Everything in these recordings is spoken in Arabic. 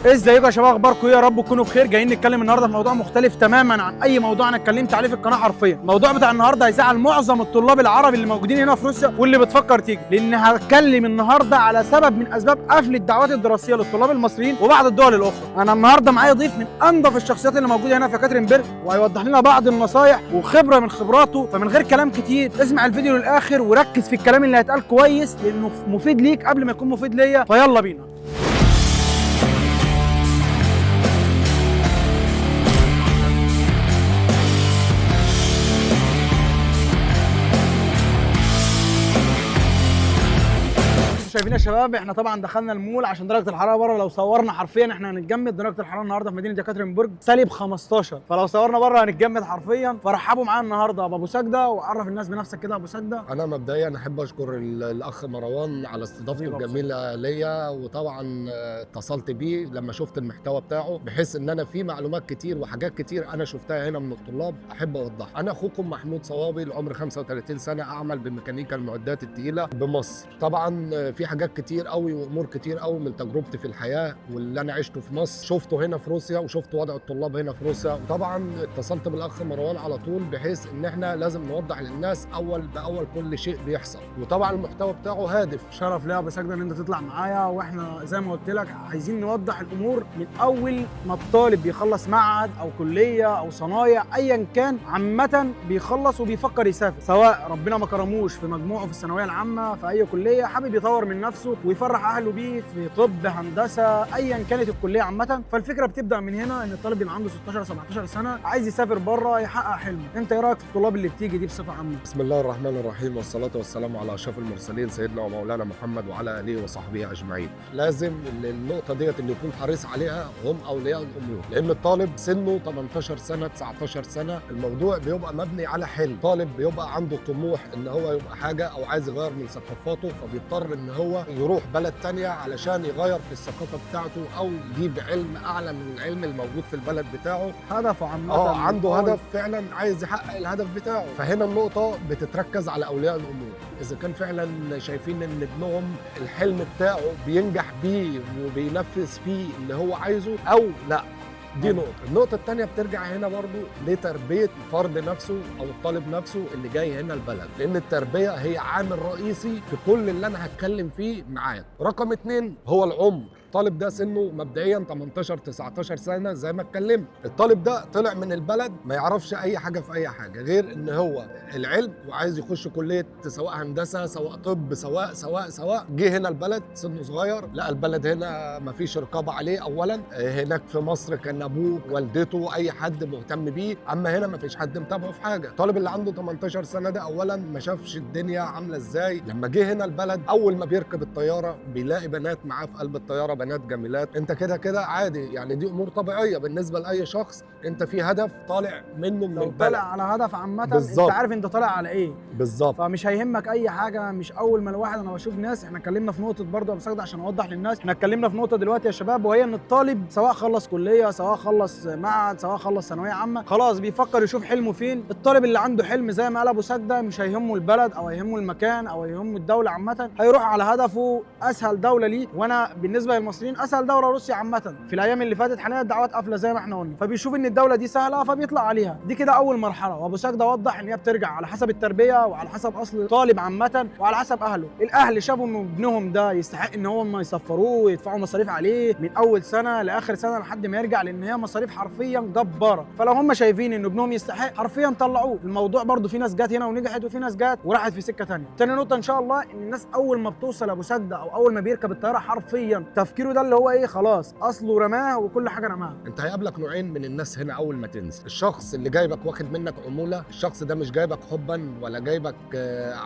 ازيكم يا شباب، اخباركم ايه؟ يا رب تكونوا بخير. جايين نتكلم النهارده في موضوع مختلف تماما عن اي موضوع انا اتكلمت عليه في القناه حرفيا. الموضوع بتاع النهارده هيزعل معظم الطلاب العرب اللي موجودين هنا في روسيا واللي بتفكر تيجي، لان هتكلم النهارده على سبب من اسباب قفل الدعوات الدراسيه للطلاب المصريين وبعض الدول الاخرى. انا النهارده معايا ضيف من انظف الشخصيات اللي موجوده هنا في كاترينبرج، وهيوضح لنا بعض النصايح وخبره من خبراته. فمن غير كلام كتير اسمع الفيديو للاخر وركز في الكلام اللي هيتقال كويس، لانه مفيد ليك قبل ما يكون مفيد ليا. فيلا بينا. شايفين يا شباب، احنا طبعا دخلنا المول عشان درجه الحراره بره لو صورنا حرفيا احنا هنتجمد. درجه الحراره النهارده في مدينه كاترينبرج سالب 15، فلو صورنا بره هنتجمد حرفيا. فرحبوا معانا النهارده ابو سجده، وعرف الناس بنفسك كده. ابو سجده، انا مبدئيا احب اشكر الاخ مروان على استضافته الجميله ليا، وطبعا اتصلت بيه لما شفت المحتوى بتاعه، بحيث ان انا في معلومات كتير وحاجات كتير انا شفتها هنا من الطلاب احب اوضحها. انا اخوكم محمود صوابي، العمر 35 سنه، اعمل بميكانيكا المعدات الثقيله بمصر. طبعا في حاجات كتير قوي وامور كتير قوي من تجربتي في الحياه واللي انا عشته في مصر شفته هنا في روسيا، وشفت وضع الطلاب هنا في روسيا. وطبعا اتصلت بالاخ مروان على طول، بحيث ان احنا لازم نوضح للناس اول باول كل شيء بيحصل. وطبعا المحتوى بتاعه هادف. شرف ليا ابو سجده ان انت تطلع معايا، واحنا زي ما قلت لك عايزين نوضح الامور من اول ما الطالب بيخلص معهد او كليه او صنايع ايا كان، عامه بيخلص وبيفكر يسافر، سواء ربنا ما كرموش في مجموعه في الثانويه العامه في اي كليه، حابب يطور من نفسه ويفرح اهله بيه في طب، هندسه، ايا كانت الكليه عامه. فالفكره بتبدا من هنا، ان الطالب بيبقى عنده 16 17 سنه عايز يسافر بره يحقق حلمه. انت ايه رايك في الطلاب اللي بتيجي دي بصفه عامه؟ بسم الله الرحمن الرحيم، والصلاه والسلام على اشرف المرسلين سيدنا ومولانا محمد وعلى اله وصحبه اجمعين. لازم النقطه ديت اللي يكون حريص عليها هم اولياء الامور، لان الطالب سنه 18 سنه 19 سنه الموضوع بيبقى مبني على حلم. طالب بيبقى عنده طموح ان هو يبقى حاجه او عايز يغير من ثقافاته، فبيضطر ان هو يروح بلد تانية علشان يغير في الثقافه بتاعته او يجيب علم اعلى من العلم الموجود في البلد بتاعه. هدفه عامه عنده هدف فعلا عايز يحقق الهدف بتاعه. فهنا النقطه بتتركز على اولياء الامور، اذا كان فعلا شايفين ان ابنهم الحلم بتاعه بينجح بيه وبينفذ فيه اللي هو عايزه او لا. دي نقطة. النقطة الثانية بترجع هنا برضو لتربية الفرد نفسه أو الطالب نفسه اللي جاي هنا البلد، لأن التربية هي عامل رئيسي في كل اللي أنا هتكلم فيه معاك. رقم 2 هو العمر. الطالب ده سنه مبدئيا 18 19 سنه زي ما اتكلمت. الطالب ده طلع من البلد ما يعرفش اي حاجه في اي حاجه غير ان هو العلم، وعايز يخش كليه سواء هندسه سواء طب سواء جه هنا البلد سنه صغير، لا البلد هنا ما فيش رقابه عليه. اولا هناك في مصر كان ابوه والدته اي حد مهتم بيه، اما هنا ما فيش حد متابعه في حاجه. الطالب اللي عنده 18 سنه ده اولا ما شافش الدنيا عامله ازاي. لما جه هنا البلد اول ما بيركب الطياره بيلاقي بنات معاه في قلب الطياره، بنات جميلات. انت كده عادي، يعني دي امور طبيعيه بالنسبه لاي شخص انت في هدف طالع منه من البلد. طالع على هدف عامه بالزبط. انت عارف انت طالع على ايه بالظبط، فمش هيهمك اي حاجه. مش اول ما الواحد، انا بشوف ناس، احنا اتكلمنا في نقطه برضه يا مساعد عشان اوضح للناس، احنا اتكلمنا في نقطه دلوقتي يا شباب، وهي ان الطالب سواء خلص كليه سواء خلص معهد سواء خلص ثانويه عامه خلاص بيفكر يشوف حلمه فين. الطالب اللي عنده حلم زي ما قال ابو سجده مش هيهمه البلد او هيهمه المكان او هيهمه الدوله عامه، هيروح على هدفه. اسهل دوله ليه، وانا بالنسبه للمصريين اسهل دوله روسيا عامه. في الايام اللي فاتت حاليا الدعوات قافله زي ما احنا قلنا، فبيشوف ان الدوله دي سهله فبيطلع عليها. دي كده اول مرحله، وابو سجده وضح ان هي بترجع على حسب التربيه وعلى حسب اصل الطالب عامه وعلى حسب اهله. الاهل شافوا ان ابنهم ده يستحق ان هم يسفروه ويدفعوا مصاريف عليه من اول سنه لاخر سنه لحد ما يرجع، لان هي مصاريف حرفيا جباره. فلو هم شايفين ان ابنهم يستحق حرفيا طلعوه. الموضوع برده في ناس جت هنا ونجحت وفي ناس جت وراحت في سكه ثانيه. تاني نقطه ان شاء الله، ان الناس اول ما بتوصل ابو سجده او اول ما بيركب الطياره حرفيا تفكيره ده اللي هو ايه، خلاص اصله رماه وكل حاجه رماها. انت هيقابلك نوعين من الناس هنا اول ما تنزل. الشخص اللي جايبك واخد منك عموله، الشخص ده مش جايبك حبا ولا جايبك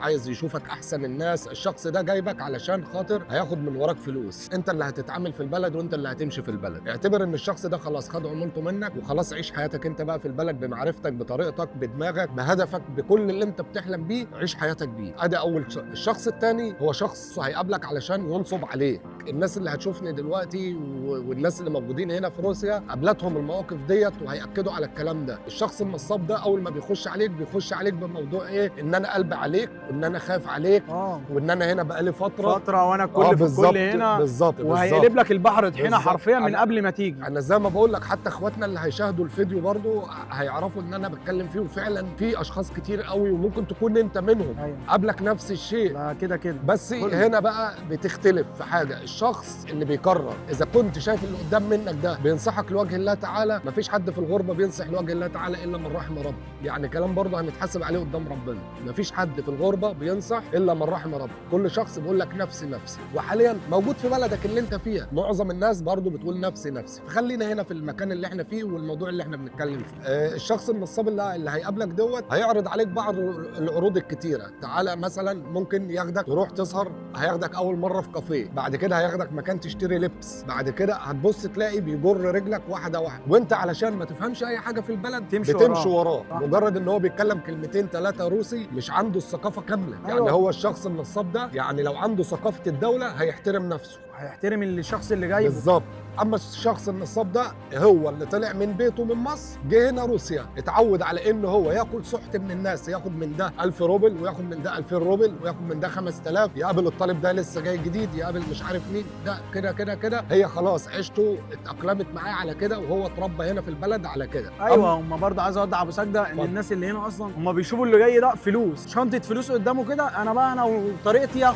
عايز يشوفك احسن الناس. الشخص ده جايبك علشان خاطر هياخد من وراك فلوس. انت اللي هتتعامل في البلد وانت اللي هتمشي في البلد. اعتبر ان الشخص ده خلاص خد عمولته منك وخلاص عيش حياتك انت بقى في البلد بمعرفتك بطريقتك بدماغك بهدفك بكل اللي انت بتحلم بيه، عيش حياتك بيه. ادي اول الشخص الثاني هو شخص هيقابلك علشان ينصب عليك. الناس اللي هتشوفني دلوقتي والناس اللي موجودين هنا في روسيا قابلتهم المواقف ديت وهيأكدوا على الكلام ده. الشخص النصاب ده اول ما بيخش عليك بموضوع ايه؟ ان انا قلبي عليك وان انا خايف عليك وان انا هنا بقالي فتره وانا كل في الكل هنا بالظبط وهيقلب لك البحر طحينه حرفيا من قبل ما تيجي. انا زي ما بقول لك حتى اخواتنا اللي هيشاهدوا الفيديو برضو هيعرفوا ان انا بتكلم فيه، وفعلا في اشخاص كتير قوي وممكن تكون انت منهم. أيوة. قابلك نفس الشيء. لا كده بس هنا بقى بتختلف في حاجه، الشخص اللي بيقرر اذا كنت شايف اللي قدام منك ده بينصحك لوجه الله تعالى، مفيش حد في الغربه بينصح لوجه الله تعالى الا من رحم ربه، يعني كلام برضه هنتحاسب عليه قدام ربنا. مفيش حد في الغربه بينصح الا من رحم ربه، كل شخص بيقول لك نفسي نفسي، وحاليا موجود في بلدك اللي انت فيها معظم الناس برضه بتقول نفسي نفسي. فخلينا هنا في المكان اللي احنا فيه والموضوع اللي احنا بنتكلم فيه. الشخص النصاب اللي هيقابلك دوت هيعرض عليك بعض العروض الكتيره. تعالى مثلا ممكن ياخدك تروح تسهر، هياخدك اول مره في كافيه، بعد كده هياخدك مكان تشتري لبس، بعد كده هتبص تلاقي بيجر رجلك واحده واحده، وانت علشان ما تفهمش اي حاجه في البلد بتمشي وراه. مجرد ان هو بيتكلم كلمتين ثلاثه روسي مش عنده الثقافه كامله. أيوة. يعني هو الشخص النصاب ده يعني لو عنده ثقافه الدوله هيحترم نفسه، هيحترم الشخص اللي جايبه بالظبط. اما الشخص النصاب ده هو اللي طلع من بيته من مصر جه هنا روسيا، اتعود على ان هو ياكل سحت من الناس، ياخد من ده 1000 روبل وياخد من ده 2000 روبل وياخد من ده 5000، يقابل الطالب ده لسه جاي جديد، يقابل مش عارف مين ده كده كده كده. هي خلاص عيشته اتأقلمت معاه على كده، وهو اتربى هنا في البلد على كده. ايوه. هم برضه عايز اوضح ابو سجده ان الناس اللي هنا اصلا هم بيشوفوا اللي جاي ده فلوس، شنطه فلوس قدامه كده، انا وطريقتي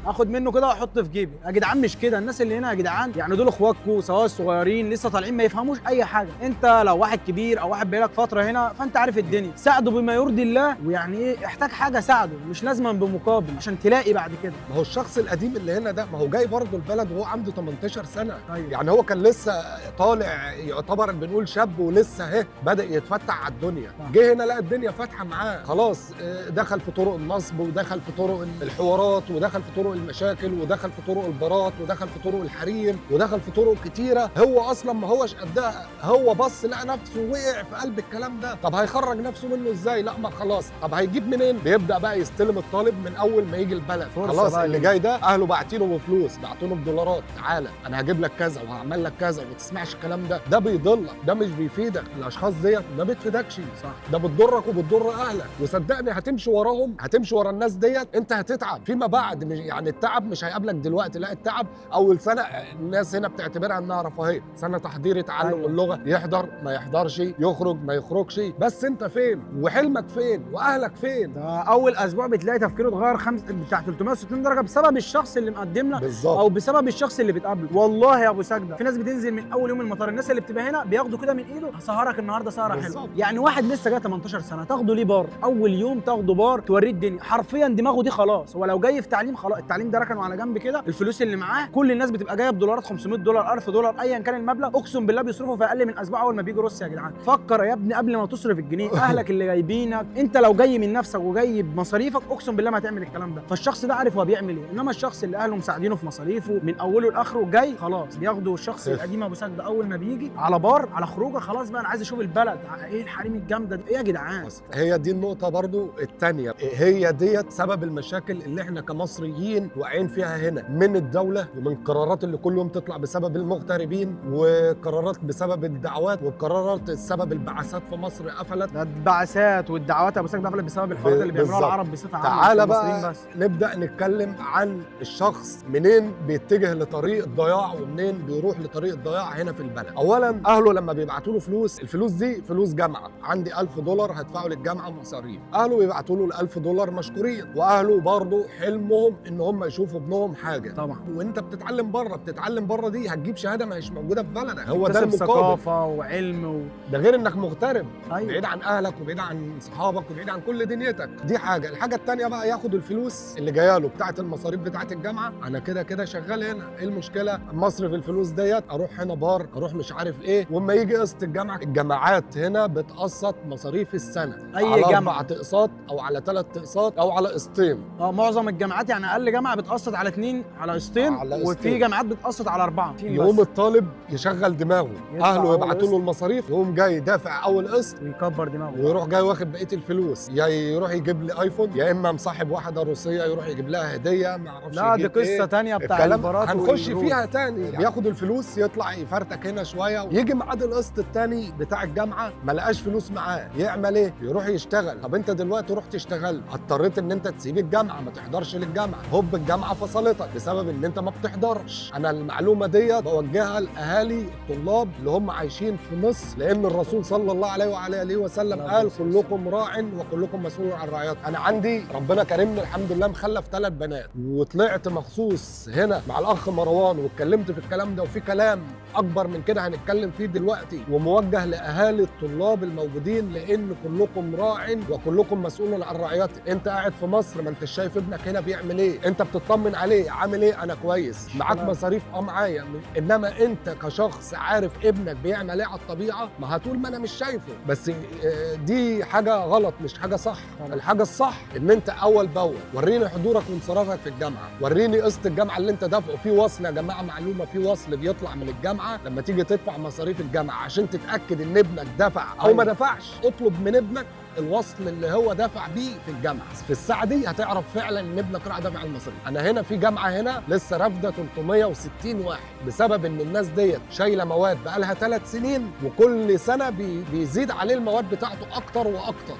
اخد منه كده واحط في جيبي. يا جدعان مش كده، الناس اللي هنا يا جدعان يعني دول اخواتكم سواء صغيرين لسه طالعين ما يفهموش اي حاجه. انت لو واحد كبير او واحد بقالك فتره هنا فانت عارف الدنيا، ساعده بما يرضي الله، ويعني ايه احتاج حاجه ساعده، مش لازما بمقابل عشان تلاقي بعد كده. ما هو الشخص القديم اللي هنا ده ما هو جاي برضه البلد وهو عنده 18 سنه. أيوة. يعني هو كان لسه طالع يعتبر بنقول شاب ولسه اهي بدا يتفتح على الدنيا. جه هنا لقى الدنيا فاتحه معاه خلاص، دخل في طرق النصب ودخل في طرق الحوارات ودخل في طرق المشاكل ودخل في طرق البارات ودخل في طرق الحريم ودخل في طرق كتيره. هو اصلا ما هوش قدها، هو بص لقى نفسه وقع في قلب الكلام ده. طب هيخرج نفسه منه ازاي؟ لا ما خلاص، طب هيجيب منين؟ بيبدا بقى يستلم الطالب من اول ما يجي البلد. خلاص اللي جاي ده اهله باعتينه بفلوس، باعتينه بدولارات، تعالى انا هجيب لك كذا وهعمل لك كذا وما تسمعش الكلام ده، ده بيضلك، ده مش بيفيدك. الاشخاص ديت ما بتفيدكش، صح، ده بتضرك وبتضر اهلك. وصدقني هتمشي وراهم، هتمشي ورا الناس ديت، انت هتتعب فيما بعد. مش يعني التعب مش هيقابلك دلوقتي، لا التعب اول سنه الناس هنا بتعتبرها انها رفاهيه، سنه تحضير تعلم أيوة. اللغه، يحضر ما يحضرش، يخرج ما يخرجش، بس انت فين وحلمك فين واهلك فين؟ ده اول اسبوع بتلاقي تفكيره اتغير بتاع 360 درجه بسبب الشخص اللي مقدم لك بالظبط، او بسبب الشخص اللي بتقابله. والله يا ابو سجده في ناس بتنزل من اول يوم المطار، الناس اللي بتبقى هنا بياخدوا كده من ايده هسهرك النهارده سهره حلوه. يعني واحد لسه جاي 18 سنه تاخده ليه بار؟ اول يوم تاخده بار توريه الدنيا، حرفيا دماغه دي خلاص. هو لو جاي في تعليم خلاص، التعليم ده ركنه على جنب كده، الفلوس اللي معاه كل الناس بتبقى جايه بدولارات، 500 دولار 1000 دولار ايا كان المبلغ، اقسم بالله بيصرفوا في اقل من اسبوع اول ما بيجوا روسيا. يا جدعان فكر يا ابني قبل ما تصرف الجنيه، اهلك اللي جايبينك، انت لو جاي من نفسك وجاي بمصاريفك اقسم بالله ما هتعمل الكلام ده. فالشخص ده عارف هو بيعمل ايه، انما الشخص اللي اهله مساعدينه في مصاريفه من اوله لاخره جاي خلاص بياخدوا الشخص القديم ابو سجده اول ما بيجي على بار على خروجه، خلاص بقى انا عايز اشوف البلد ايه الحريم الجامده دي، ايه يا جدعان. هي دي النقطه برضو الثانيه، هي ديت سبب المشاكل اللي احنا كمصريين واقعين فيها هنا، من الدوله ومن قرارات اللي كل يوم تطلع بسبب المغتربين، وقرارات بسبب الدعوات، وقرارات بسبب البعثات في مصر قفلت. البعثات والدعوات يا ابو سجده قفلت بسبب الحوارات اللي بيعملوها العرب بصفه عامه. تعالى بقى بس نبدا نتكلم عن الشخص منين بيتجه لطريق الضياع ومنين بيروح لطريق الضياع هنا في البلد. اولا اهله لما بيبعتوا له فلوس، الفلوس دي فلوس جامعه، عندي 1000 دولار هدفعه للجامعه مصاريف، اهله بيبعتوا له ال 1000 دولار مشكورين، واهله برضه حلمهم ان هم يشوفوا ابنهم حاجه. طبعا وانت بتتعلم بره دي هتجيب شهاده ما هيش موجوده في بلدك، هو ده المقابل، ثقافه وعلم ده غير انك مغترب. أيوة. بعيد عن اهلك وبعيد عن صحابك وبعيد عن كل دنيتك، دي حاجه. الحاجه الثانيه بقى ياخد الفلوس اللي جايه له بتاعه المصاريف بتاعه الجامعه، انا كده كده شغال هنا، ايه المشكله اما اصرف الفلوس ديت اروح هنا بار ايجار، اروح مش عارف ايه. واما يجي قسط الجامعه، الجامعات هنا بتقسط مصاريف السنه أي على جامعة. 4 اقساط او على 3 اقساط او على قسطين. معظم الجامعات يعني اقل جامعه بتقسط على 2 على قسطين، على قسطين. وفي جامعات بتقسط على 4. يقوم الطالب يشغل دماغه، يدفع اهله أول يبعتوا قسط. له المصاريف، يقوم جاي دافع اول قسط ويكبر دماغه ويروح جاي واخد بقيه الفلوس، يا يروح يجيب لي ايفون، يا اما مصاحب واحده روسيه يروح يجيب لها هديه، ما اعرفش لا دي يجيب قصه إيه. تانية بتاع الكلام البارات هنخش والروس. فيها تاني. بياخد الفلوس يطلع يفرتك هنا شويه، يجي ميعاد القسط التاني بتاع الجامعه ما لقاش فلوس معاه، يعمل ايه؟ يروح يشتغل. طب انت دلوقتي رحت اشتغلت، اضطريت ان انت تسيب الجامعه ما تحضرش للجامعه، هوب الجامعه فصلتك بسبب ان انت ما بتحضرش. انا المعلومه دي بوجهها لاهالي الطلاب اللي هم عايشين في مصر، لان الرسول صلى الله عليه وعلى اله وسلم قال كلكم راع وكلكم مسؤول عن رعيته. انا عندي ربنا كرمني الحمد لله مخلف 3 بنات، وطلعت مخصوص هنا مع الاخ مروان واتكلمت في الكلام ده، وفي كلام اكبر من كده هنتكلم فيه دلوقتي، وموجه لاهالي الطلاب الموجودين، لان كلكم راع وكلكم مسؤول عن رعيته. انت قاعد في مصر ما انتش شايف ابنك هنا بيعمل ايه، انت بتطمن عليه عامل ايه، انا كويس، معاك مصاريف معايا، انما انت كشخص عارف ابنك بيعمل ايه على الطبيعه، ما هتقول ما انا مش شايفه. بس دي حاجه غلط مش حاجه صح. الحاجه الصح ان انت اول باول وريني حضورك وانصرافك في الجامعه، وريني قسط الجامعه اللي انت دافعه، في وصل يا جماعه، معلومه، في وصل بيطلع من الجامعه لما تيجي تدفع مصاريف الجامعه عشان تتاكد ان ابنك دفع او ما دفعش. اطلب من ابنك الوصل اللي هو دافع بيه في الجامعه، في الساعه دي هتعرف فعلا ان ابنك راح دافع المصاريف. انا هنا في جامعه هنا لسه رافده 360 واحد بسبب ان الناس ديت شايله مواد بقالها 3 سنين، وكل سنه بيزيد عليه المواد بتاعته اكتر واكتر،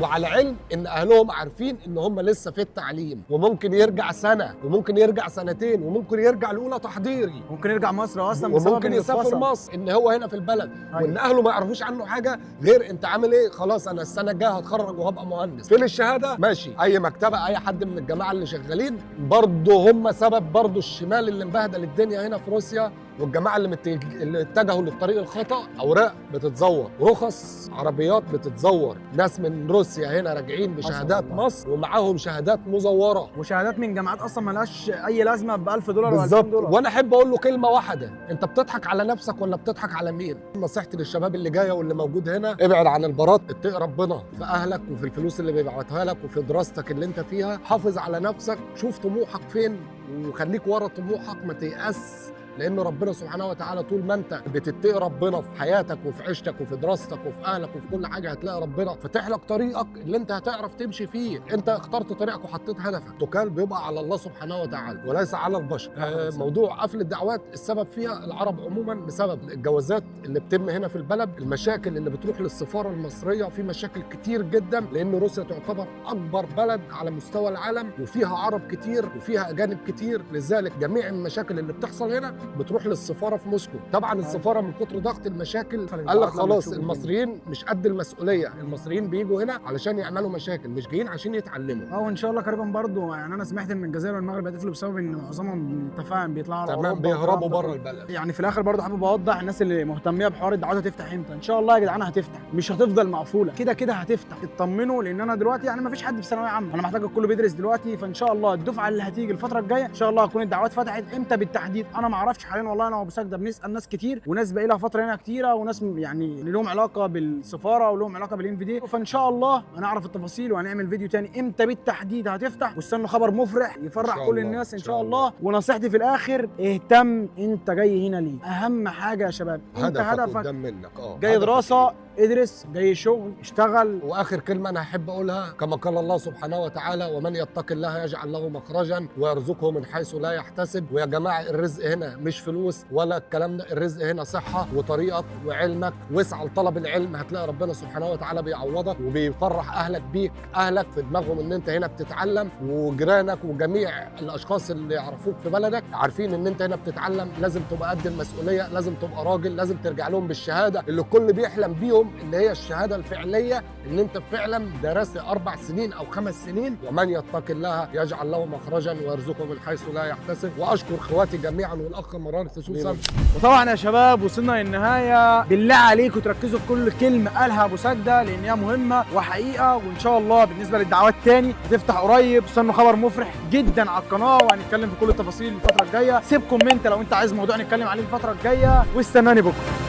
وعلى علم ان اهلهم عارفين ان هم لسه في التعليم، وممكن يرجع سنه وممكن يرجع سنتين وممكن يرجع الاولى تحضيري، ممكن يرجع مصر اصلا بسبب وممكن يسافر مصر ان هو هنا في البلد، وان اهله ما يعرفوش عنه حاجه غير انت عامل ايه. خلاص انا السنه الجايه هتخرج وهبقى مهندس، فين الشهاده؟ ماشي، اي مكتبه، اي حد من الجماعه اللي شغالين برضه هم سبب برضه الشمال اللي مبهدل الدنيا هنا في روسيا، والجماعه اللي اتجهوا للطريق الخطا. اوراق بتتزور، رخص عربيات بتتزور، ناس من روسيا هنا راجعين بشهادات مصر ومعاهم شهادات مزوره، وشهادات من جامعات اصلا مالهاش اي لازمه ب $1000 و$2000. بالظبط. وانا احب اقول له كلمه واحده، انت بتضحك على نفسك ولا بتضحك على مين؟ نصيحتي للشباب اللي جايه واللي موجود هنا، ابعد عن البارات، اتقي ربنا في اهلك وفي الفلوس اللي بيبعتها لك وفي دراستك اللي انت فيها، حافظ على نفسك، شوف طموحك فين وخليك ورا طموحك، ما تيأس، لان ربنا سبحانه وتعالى طول ما انت بتتقي ربنا في حياتك وفي عيشتك وفي دراستك وفي اهلك وفي كل حاجه هتلاقي ربنا فاتح لك طريقك اللي انت هتعرف تمشي فيه. انت اخترت طريقك وحطيت هدفك، توكل بيبقى على الله سبحانه وتعالى وليس على البشر. موضوع قفل الدعوات السبب فيها العرب عموما بسبب الجوازات اللي بتتم هنا في البلد، المشاكل اللي بتروح للسفاره المصريه، في مشاكل كتير جدا، لان روسيا تعتبر اكبر بلد على مستوى العالم وفيها عرب كتير وفيها اجانب كتير، لذلك جميع المشاكل اللي بتحصل هنا بتروح للسفاره في موسكو. طبعا السفاره من كتر ضغط المشاكل قال لك خلاص المصريين مش قد المسؤوليه، المصريين بيجوا هنا علشان يعملوا مشاكل، مش جايين عشان يتعلموا. وان شاء الله قريبا برضو، يعني انا سمعت ان الجزائر والمغرب هيقفلوا بسبب ان معظمهم انت فاهم بيطلعوا على تمام، بيهربوا بره البلد. يعني في الاخر برضو حابب اوضح الناس اللي مهتميه بحوار الدعوات هتفتح امتى. ان شاء الله يا جدعان هتفتح، مش هتفضل مقفوله، كده كده هتفتح، اطمنوا، لان انا دلوقتي يعني ما فيش حد في ثانويه عامه، انا محتاج الكل بيدرس دلوقتي، فان شاء الله الدفعه اللي هتيجي الفتره الجايه ان شاء الله هتكون الدعوات فتحت. امتى بالتحديد انا ما اعرفش حاليا والله، انا وبسجده بنسال ناس كتير، وناس باقي لها فتره هنا كتيره، وناس يعني لهم علاقه بالسفاره ولهم علاقه بالانفيدي، فان شاء الله هنعرف التفاصيل وهنعمل فيديو تاني امتى بالتحديد هتفتح، واستنوا خبر مفرح يفرح كل الناس ان شاء الله. ونصيحتي في الاخر، اهتم، انت جاي هنا ليه؟ اهم حاجه يا شباب، انت هدفك قدام منك، جاي دراسه، ادرس، جاي شغل، اشتغل. واخر كلمه انا احب اقولها، كما قال الله سبحانه وتعالى: ومن يتق الله يجعل له مخرجا ويرزقه من حيث لا يحتسب. ويا جماعه الرزق هنا مش فلوس ولا الكلام ده، الرزق هنا صحه وطريقك وعلمك، واسعى لطلب العلم، هتلاقي ربنا سبحانه وتعالى بيعوضك وبيفرح اهلك بيك. اهلك في دماغهم ان انت هنا بتتعلم، وجيرانك وجميع الاشخاص اللي يعرفوك في بلدك عارفين ان انت هنا بتتعلم، لازم تبقى قد المسؤوليه، لازم تبقى راجل، لازم ترجع لهم بالشهاده اللي الكل بيحلم بيهم لهم ان هي الشهاده الفعليه ان انت فعلا درست 4 سنين او 5 سنين. ومن يتق الله يجعل له مخرجا ويرزقه من حيث لا يحتسب. واشكر اخواتي جميعا والاخ مران خصوصا. وطبعا يا شباب وصلنا للنهايه، بالله عليكم تركزوا في كل كلمه قالها ابو سجده لان هي مهمه وحقيقه، وان شاء الله بالنسبه للدعوات تاني هتفتح قريب. استنوا خبر مفرح جدا على القناه وهنتكلم في كل التفاصيل الفتره الجايه. سيب كومنت لو انت عايز موضوع نتكلم عليه الفتره الجايه، واستناني بكره.